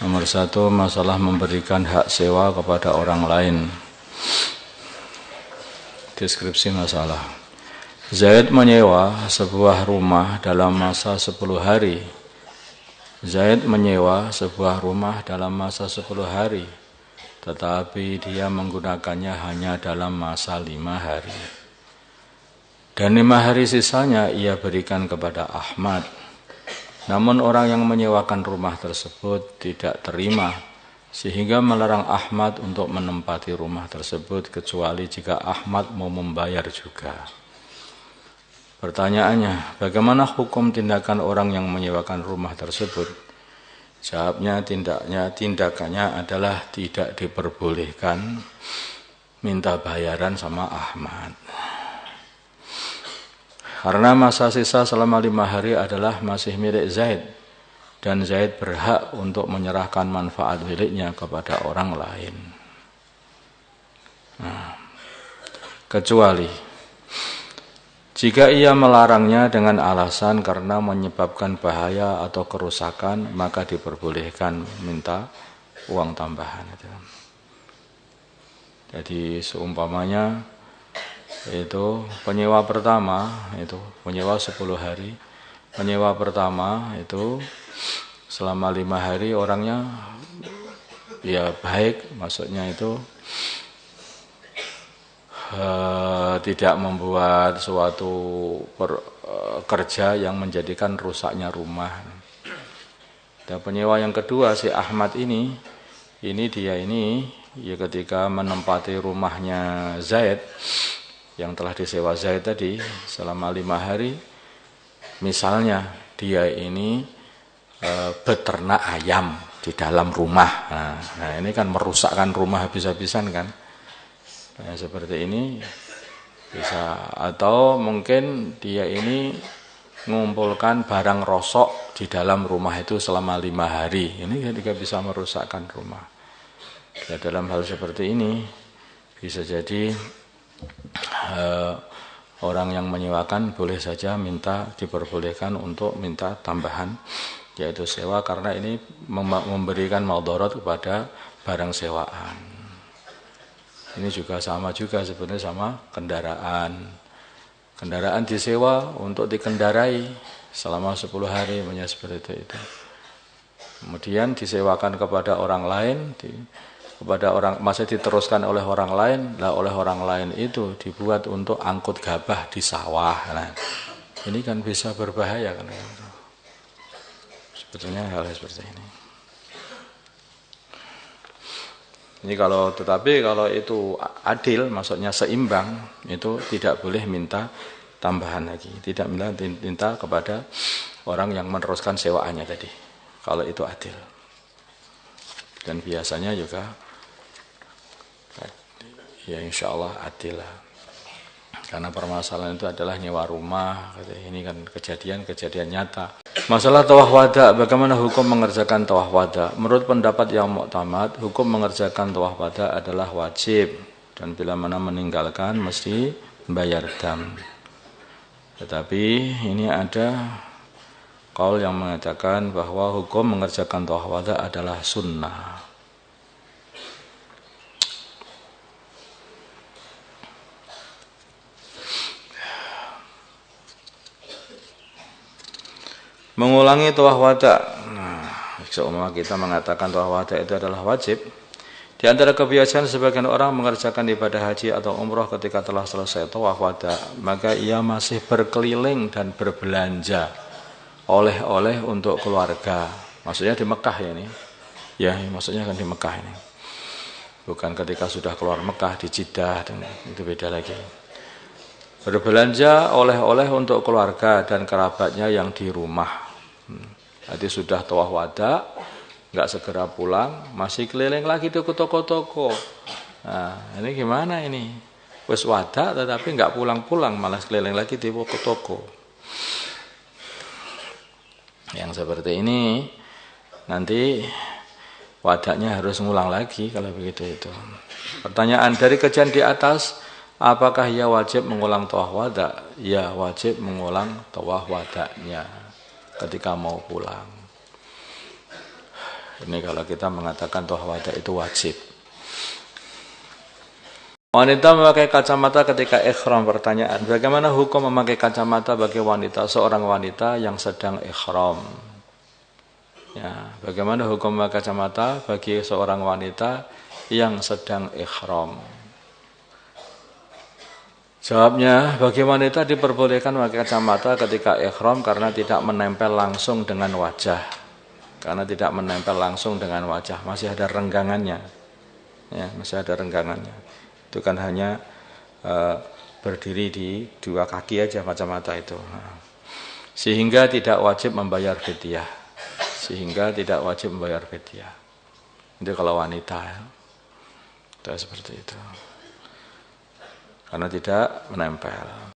Nomor 1, masalah memberikan hak sewa kepada orang lain. Deskripsi masalah. Zaid menyewa sebuah rumah dalam masa 10 hari. Zaid menyewa sebuah rumah dalam masa 10 hari, tetapi dia menggunakannya hanya dalam masa 5 hari. Dan 5 hari sisanya ia berikan kepada Ahmad. Namun orang yang menyewakan rumah tersebut tidak terima, sehingga melarang Ahmad untuk menempati rumah tersebut kecuali jika Ahmad mau membayar juga. Pertanyaannya, bagaimana hukum tindakan orang yang menyewakan rumah tersebut? Jawabnya, tindakannya adalah tidak diperbolehkan minta bayaran sama Ahmad. Karena masa sisa selama 5 hari adalah masih milik Zaid, dan Zaid berhak untuk menyerahkan manfaat miliknya kepada orang lain. Kecuali jika ia melarangnya dengan alasan karena menyebabkan bahaya atau kerusakan, maka diperbolehkan minta uang tambahan. Jadi seumpamanya itu penyewa pertama, itu penyewa 10 hari. Penyewa pertama itu selama 5 hari orangnya ya baik, maksudnya itu tidak membuat suatu kerja yang menjadikan rusaknya rumah. Dan penyewa yang kedua, si Ahmad ini dia ya ketika menempati rumahnya Zaid yang telah disewa Zaid tadi selama 5 hari, misalnya dia ini beternak ayam di dalam rumah. Nah ini kan merusakkan rumah habis-habisan kan. Nah, seperti ini bisa, atau mungkin dia ini mengumpulkan barang rosok di dalam rumah itu selama 5 hari. Ini juga bisa merusakkan rumah. Ya, dalam hal seperti ini bisa jadi orang yang menyewakan boleh saja diperbolehkan untuk minta tambahan, yaitu sewa, karena ini memberikan madarat kepada barang sewaan. Ini juga sama sebenarnya sama kendaraan. Kendaraan disewa untuk dikendarai selama 10 hari, seperti itu. Kemudian disewakan kepada orang lain, masih diteruskan oleh orang lain. Oleh orang lain itu dibuat untuk angkut gabah di sawah. Nah, ini kan bisa berbahaya kan. Sebetulnya hal seperti ini. Tetapi kalau itu adil, maksudnya seimbang, itu tidak boleh minta tambahan lagi. Tidak minta kepada orang yang meneruskan sewaannya tadi. Kalau itu adil. Dan biasanya juga ya insya Allah adil lah. Karena permasalahan itu adalah nyewa rumah. Ini kan kejadian nyata. Masalah tawaf wada, bagaimana hukum mengerjakan tawaf wada? Menurut pendapat yang muktamad, hukum mengerjakan tawaf wada adalah wajib, dan bila mana meninggalkan mesti membayar dam. Tetapi ini ada qaul yang mengatakan bahwa hukum mengerjakan tawaf wada adalah sunnah. Mengulangi tawaf wada. Seumpama kita mengatakan tawaf wada itu adalah wajib. Di antara kebiasaan sebagian orang mengerjakan ibadah haji atau umroh ketika telah selesai tawaf wada, maka ia masih berkeliling dan berbelanja oleh-oleh untuk keluarga. Maksudnya di Mekah ya ini. Ya, maksudnya kan di Mekah ini. Bukan ketika sudah keluar Mekah di Jeddah, dan itu beda lagi. Berbelanja oleh-oleh untuk keluarga dan kerabatnya yang di rumah. Jadi sudah tawaf wada, nggak segera pulang, masih keliling lagi ke toko-toko. Nah, ini gimana ini? Wis wada tetapi nggak pulang-pulang, malah keliling lagi di toko-toko. Yang seperti ini nanti wadanya harus ngulang lagi kalau begitu itu. Pertanyaan, dari kajian di atas, apakah ia wajib mengulang tawaf wada? Ya, wajib mengulang tawaf wadanya ketika mau pulang. Ini kalau kita mengatakan tuhwada itu wajib. Wanita memakai kacamata ketika ihram. Pertanyaan, bagaimana hukum memakai kacamata bagi wanita, seorang wanita yang sedang ihram? Ya, bagaimana hukum memakai kacamata bagi seorang wanita yang sedang ihram? Jawabnya, bagi wanita diperbolehkan memakai kacamata ketika ihram karena tidak menempel langsung dengan wajah. Karena tidak menempel langsung dengan wajah, masih ada renggangannya. Ya, masih ada renggangannya. Itu kan hanya berdiri di dua kaki aja kacamata itu. Sehingga tidak wajib membayar fidyah. Itu kalau wanita ya. Itu seperti itu. Karena tidak menempel.